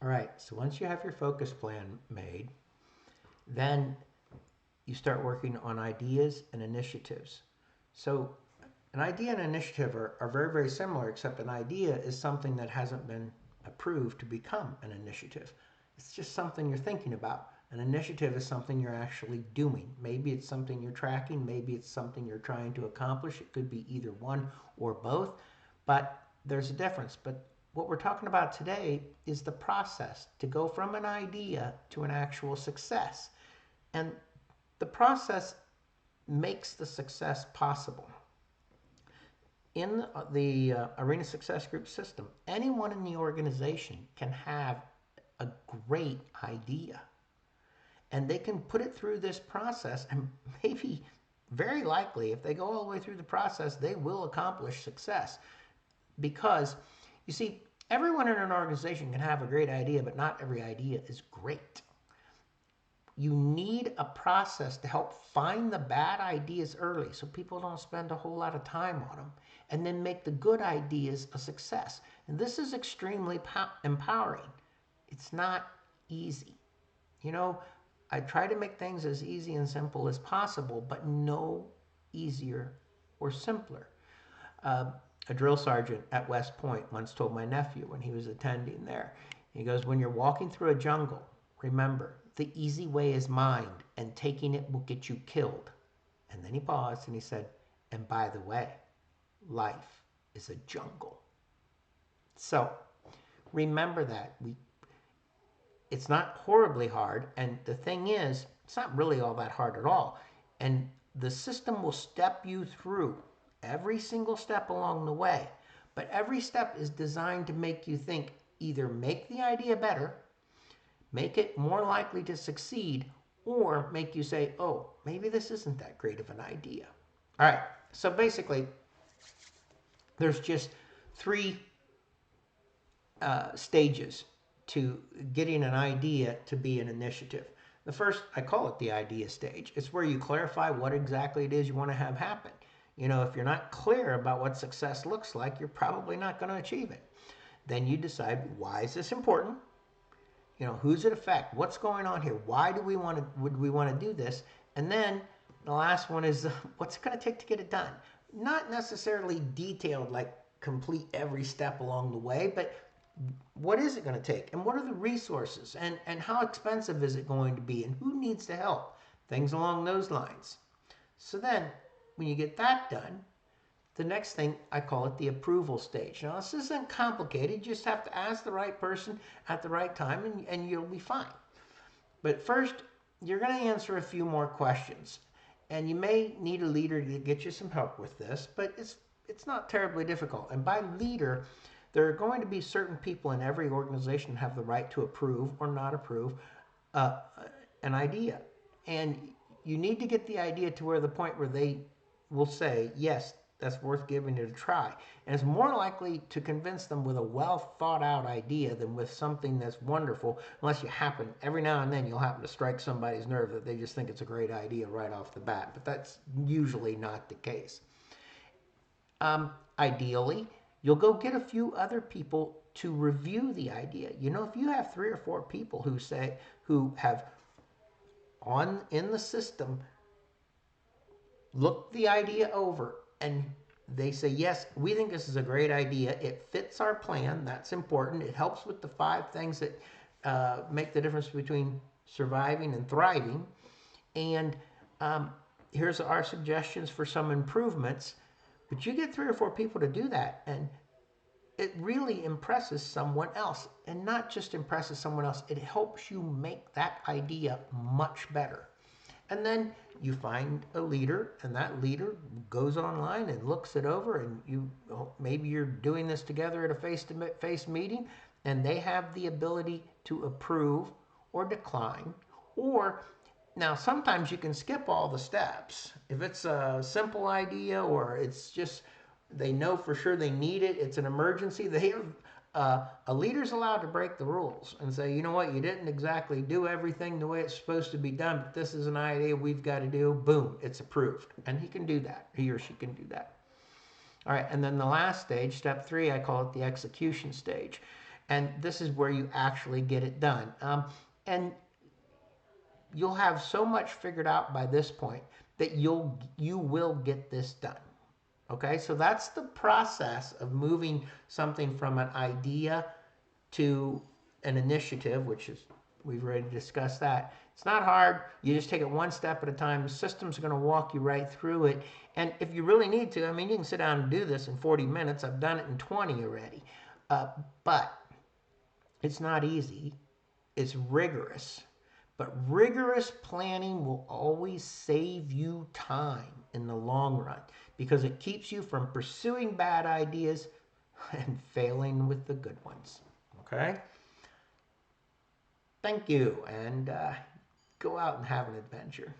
All right, so once you have your focus plan made, then you start working on ideas and initiatives. So an idea and initiative are very, very similar, except an idea is something that hasn't been approved to become an initiative. It's just something you're thinking about. An initiative is something you're actually doing. Maybe it's something you're tracking, maybe it's something you're trying to accomplish. It could be either one or both, but there's a difference. But what we're talking about today is the process to go from an idea to an actual success. And the process makes the success possible. In the Arena Success Group system, anyone in the organization can have a great idea and they can put it through this process, and maybe, very likely, if they go all the way through the process, they will accomplish success. Because, you see, everyone in an organization can have a great idea, but not every idea is great. You need a process to help find the bad ideas early so people don't spend a whole lot of time on them, and then make the good ideas a success. And this is extremely empowering. It's not easy. You know, I try to make things as easy and simple as possible, but no easier or simpler. Uh, a drill sergeant at West Point once told my nephew when he was attending there, he goes, when you're walking through a jungle, remember, the easy way is mind, and taking it will get you killed. And then he paused and he said, and by the way, life is a jungle. So remember that. It's not horribly hard, and the thing is, it's not really all that hard at all. And the system will step you through every single step along the way. But every step is designed to make you think, either make the idea better, make it more likely to succeed, or make you say, oh, maybe this isn't that great of an idea. All right, so basically, there's just three stages to getting an idea to be an initiative. The first, I call it the idea stage. It's where you clarify what exactly it is you want to have happen. You know, if you're not clear about what success looks like, you're probably not going to achieve it. Then you decide, why is this important? You know, who's it affect? What's going on here? Why do we want to, would we want to do this? And then the last one is, what's it going to take to get it done? Not necessarily detailed, like complete every step along the way, but what is it going to take? And what are the resources? And how expensive is it going to be? And who needs to help? Things along those lines. So then, when you get that done, the next thing, I call it the approval stage. Now, this isn't complicated. You just have to ask the right person at the right time, and you'll be fine. But first, you're going to answer a few more questions. And you may need a leader to get you some help with this, but it's not terribly difficult. And by leader, there are going to be certain people in every organization who have the right to approve or not approve an idea. And you need to get the idea to where the point where they will say, yes, that's worth giving it a try. And it's more likely to convince them with a well thought out idea than with something that's wonderful, unless you happen, every now and then you'll happen to strike somebody's nerve that they just think it's a great idea right off the bat. But that's usually not the case. Ideally, you'll go get a few other people to review the idea. You know, if you have 3 or 4 people who have in the system looked the idea over and they say, yes, we think this is a great idea. It fits our plan. That's important. It helps with the 5 things that make the difference between surviving and thriving. And here's our suggestions for some improvements. But you get 3 or 4 people to do that, and it really impresses someone else. And not just impresses someone else, it helps you make that idea much better. And then you find a leader, and that leader goes online and looks it over, and maybe you're doing this together at a face-to-face meeting, and they have the ability to approve or decline. Or now sometimes you can skip all the steps. If it's a simple idea, or it's just they know for sure they need it, it's an emergency, a leader's allowed to break the rules and say, you know what, you didn't exactly do everything the way it's supposed to be done, but this is an idea we've got to do. Boom, it's approved. And he can do that. He or she can do that. All right, and then the last stage, step 3, I call it the execution stage. And this is where you actually get it done. And you'll have so much figured out by this point that you will get this done. Okay, so that's the process of moving something from an idea to an initiative, which is, we've already discussed that. It's not hard. You just take it one step at a time. The system's going to walk you right through it. And if you really need to, I mean, you can sit down and do this in 40 minutes. I've done it in 20 already. But it's not easy. It's rigorous. But rigorous planning will always save you time in the long run because it keeps you from pursuing bad ideas and failing with the good ones. Okay? Thank you, and go out and have an adventure.